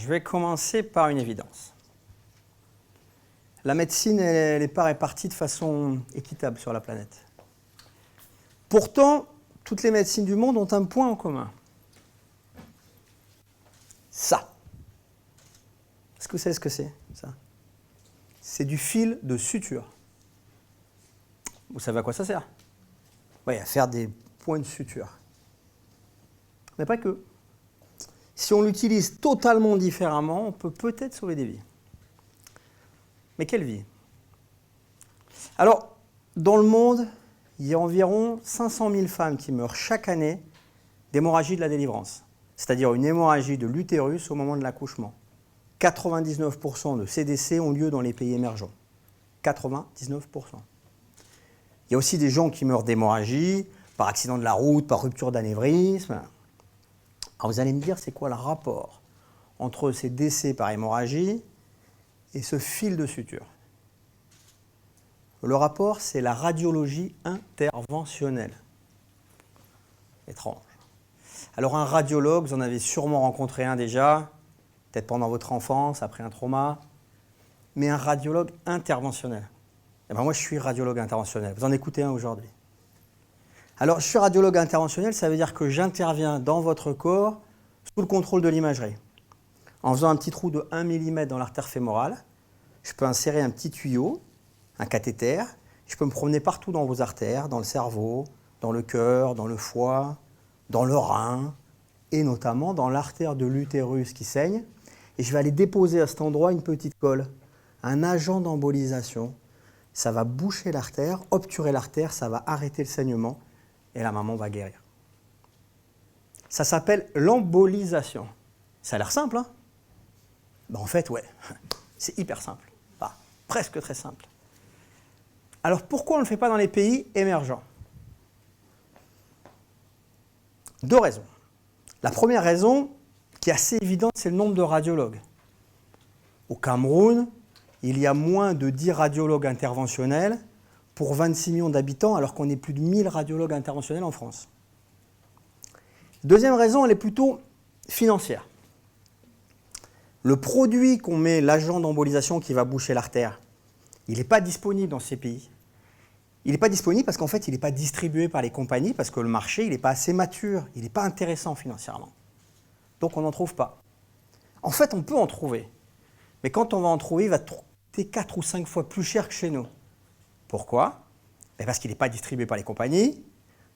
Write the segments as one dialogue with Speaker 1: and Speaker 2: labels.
Speaker 1: je vais commencer par une évidence. La médecine, elle n'est pas répartie de façon équitable sur la planète. Pourtant, toutes les médecines du monde ont un point en commun. Ça. Est-ce que vous savez ce que c'est, ça? C'est du fil de suture. Vous savez à quoi ça sert? Oui, à faire des points de suture. Mais pas que. Si on l'utilise totalement différemment, on peut peut-être sauver des vies. Mais quelle vie? Alors, dans le monde, il y a environ 500 000 femmes qui meurent chaque année d'hémorragie de la délivrance, c'est-à-dire une hémorragie de l'utérus au moment de l'accouchement. 99% de ces décès ont lieu dans les pays émergents. 99%. Il y a aussi des gens qui meurent d'hémorragie, par accident de la route, par rupture d'anévrisme. Alors vous allez me dire, c'est quoi le rapport entre ces décès par hémorragie et ce fil de suture? Le rapport, c'est la radiologie interventionnelle. Étrange. Alors un radiologue, vous en avez sûrement rencontré un déjà, peut-être pendant votre enfance, après un trauma, mais un radiologue interventionnel. Eh bien, moi, je suis radiologue interventionnel. Vous en écoutez un aujourd'hui. Alors, je suis radiologue interventionnel, ça veut dire que j'interviens dans votre corps sous le contrôle de l'imagerie. En faisant un petit trou de 1 mm dans l'artère fémorale, je peux insérer un petit tuyau, un cathéter, je peux me promener partout dans vos artères, dans le cerveau, dans le cœur, dans le foie, dans le rein, et notamment dans l'artère de l'utérus qui saigne. Et je vais aller déposer à cet endroit une petite colle, un agent d'embolisation. Ça va boucher l'artère, obturer l'artère, ça va arrêter le saignement, et la maman va guérir. Ça s'appelle l'embolisation. Ça a l'air simple, hein? Ben en fait, ouais, c'est hyper simple. Enfin, presque très simple. Alors pourquoi on ne le fait pas dans les pays émergents? Deux raisons. La première raison, qui est assez évidente, c'est le nombre de radiologues. Au Cameroun, il y a moins de 10 radiologues interventionnels pour 26 millions d'habitants, alors qu'on est plus de 1000 radiologues interventionnels en France. Deuxième raison, elle est plutôt financière. Le produit qu'on met, l'agent d'embolisation qui va boucher l'artère, il n'est pas disponible dans ces pays. Il n'est pas disponible parce qu'en fait, il n'est pas distribué par les compagnies, parce que le marché, il n'est pas assez mature, il n'est pas intéressant financièrement. Donc on n'en trouve pas. En fait, on peut en trouver. Mais quand on va en trouver, il va coûter 4 ou 5 fois plus cher que chez nous. Pourquoi? Parce qu'il n'est pas distribué par les compagnies.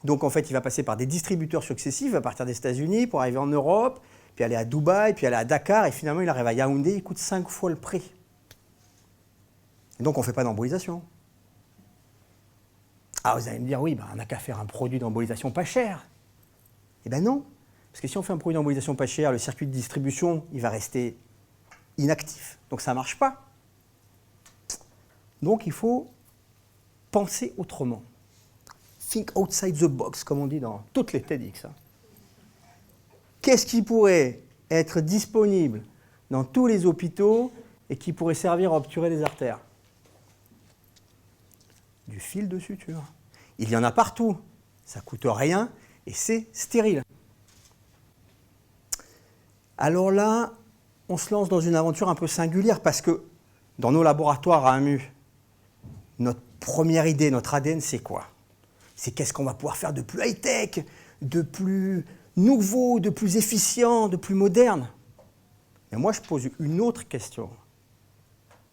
Speaker 1: Donc en fait, il va passer par des distributeurs successifs à partir des États-Unis pour arriver en Europe, puis aller à Dubaï, puis aller à Dakar, et finalement il arrive à Yaoundé, il coûte 5 fois le prix. Et donc on ne fait pas d'embolisation. Ah, vous allez me dire, oui, on n'a qu'à faire un produit d'embolisation pas cher. Eh bien non, parce que si on fait un produit d'embolisation pas cher, le circuit de distribution, il va rester inactif. Donc ça ne marche pas. Donc il faut penser autrement. Think outside the box, comme on dit dans toutes les TEDx. Qu'est-ce qui pourrait être disponible dans tous les hôpitaux et qui pourrait servir à obturer les artères? Du fil de suture. Il y en a partout. Ça ne coûte rien et c'est stérile. Alors là, on se lance dans une aventure un peu singulière parce que dans nos laboratoires à AMU, notre première idée, notre ADN, c'est quoi? C'est qu'est-ce qu'on va pouvoir faire de plus high-tech, de plus nouveau, de plus efficient, de plus moderne? Mais moi, je pose une autre question.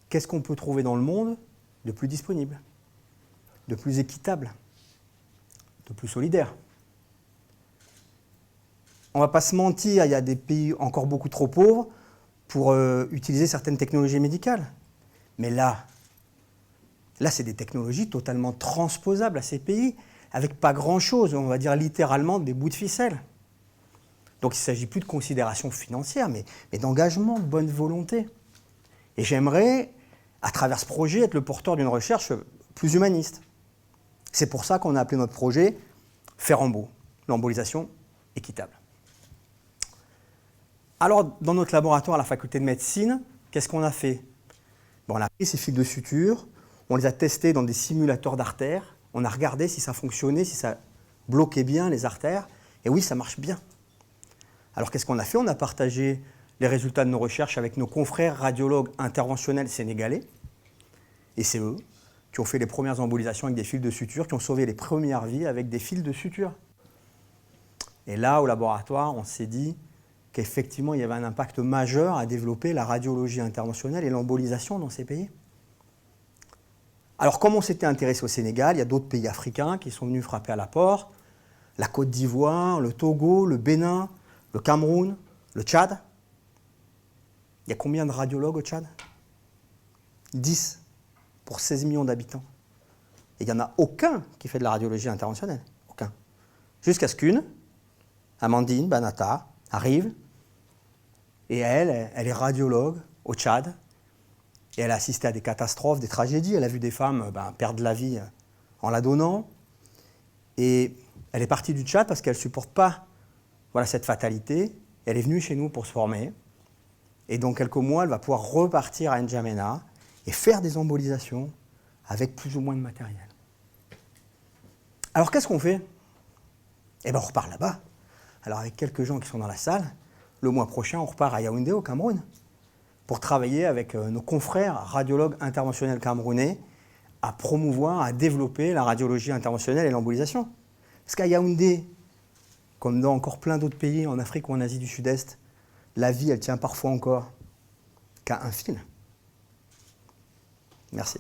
Speaker 1: Qu'est-ce qu'on peut trouver dans le monde de plus disponible, de plus équitable, de plus solidaire? On ne va pas se mentir, il y a des pays encore beaucoup trop pauvres pour utiliser certaines technologies médicales. Mais là, c'est des technologies totalement transposables à ces pays, avec pas grand-chose, on va dire littéralement des bouts de ficelle. Donc il ne s'agit plus de considérations financières, mais d'engagement, de bonne volonté. Et j'aimerais, à travers ce projet, être le porteur d'une recherche plus humaniste. C'est pour ça qu'on a appelé notre projet « Ferrambo », l'embolisation équitable. Alors, dans notre laboratoire à la faculté de médecine, qu'est-ce qu'on a fait? On a pris ces fils de suture, on les a testés dans des simulateurs d'artères, on a regardé si ça fonctionnait, si ça bloquait bien les artères, et oui, ça marche bien. Alors qu'est-ce qu'on a fait? On a partagé les résultats de nos recherches avec nos confrères radiologues interventionnels sénégalais. Et c'est eux qui ont fait les premières embolisations avec des fils de suture, qui ont sauvé les premières vies avec des fils de suture. Et là, au laboratoire, on s'est dit qu'effectivement, il y avait un impact majeur à développer la radiologie interventionnelle et l'embolisation dans ces pays. Alors, comme on s'était intéressé au Sénégal, il y a d'autres pays africains qui sont venus frapper à la porte. La Côte d'Ivoire, le Togo, le Bénin, le Cameroun, le Tchad. Il y a combien de radiologues au Tchad? 10 pour 16 millions d'habitants. Et il n'y en a aucun qui fait de la radiologie interventionnelle. Aucun. Jusqu'à ce qu'une, Amandine Banata, arrive, et elle est radiologue au Tchad, et elle a assisté à des catastrophes, des tragédies. Elle a vu des femmes perdre la vie en la donnant. Et elle est partie du Tchad parce qu'elle ne supporte pas cette fatalité. Elle est venue chez nous pour se former. Et dans quelques mois, elle va pouvoir repartir à N'Djamena et faire des embolisations avec plus ou moins de matériel. Alors qu'est-ce qu'on fait? Eh bien, on repart là-bas. Alors avec quelques gens qui sont dans la salle, le mois prochain, on repart à Yaoundé, au Cameroun, pour travailler avec nos confrères radiologues interventionnels camerounais à promouvoir, à développer la radiologie interventionnelle et l'embolisation. Parce qu'à Yaoundé, comme dans encore plein d'autres pays en Afrique ou en Asie du Sud-Est, la vie, elle tient parfois encore qu'à un fil. Merci.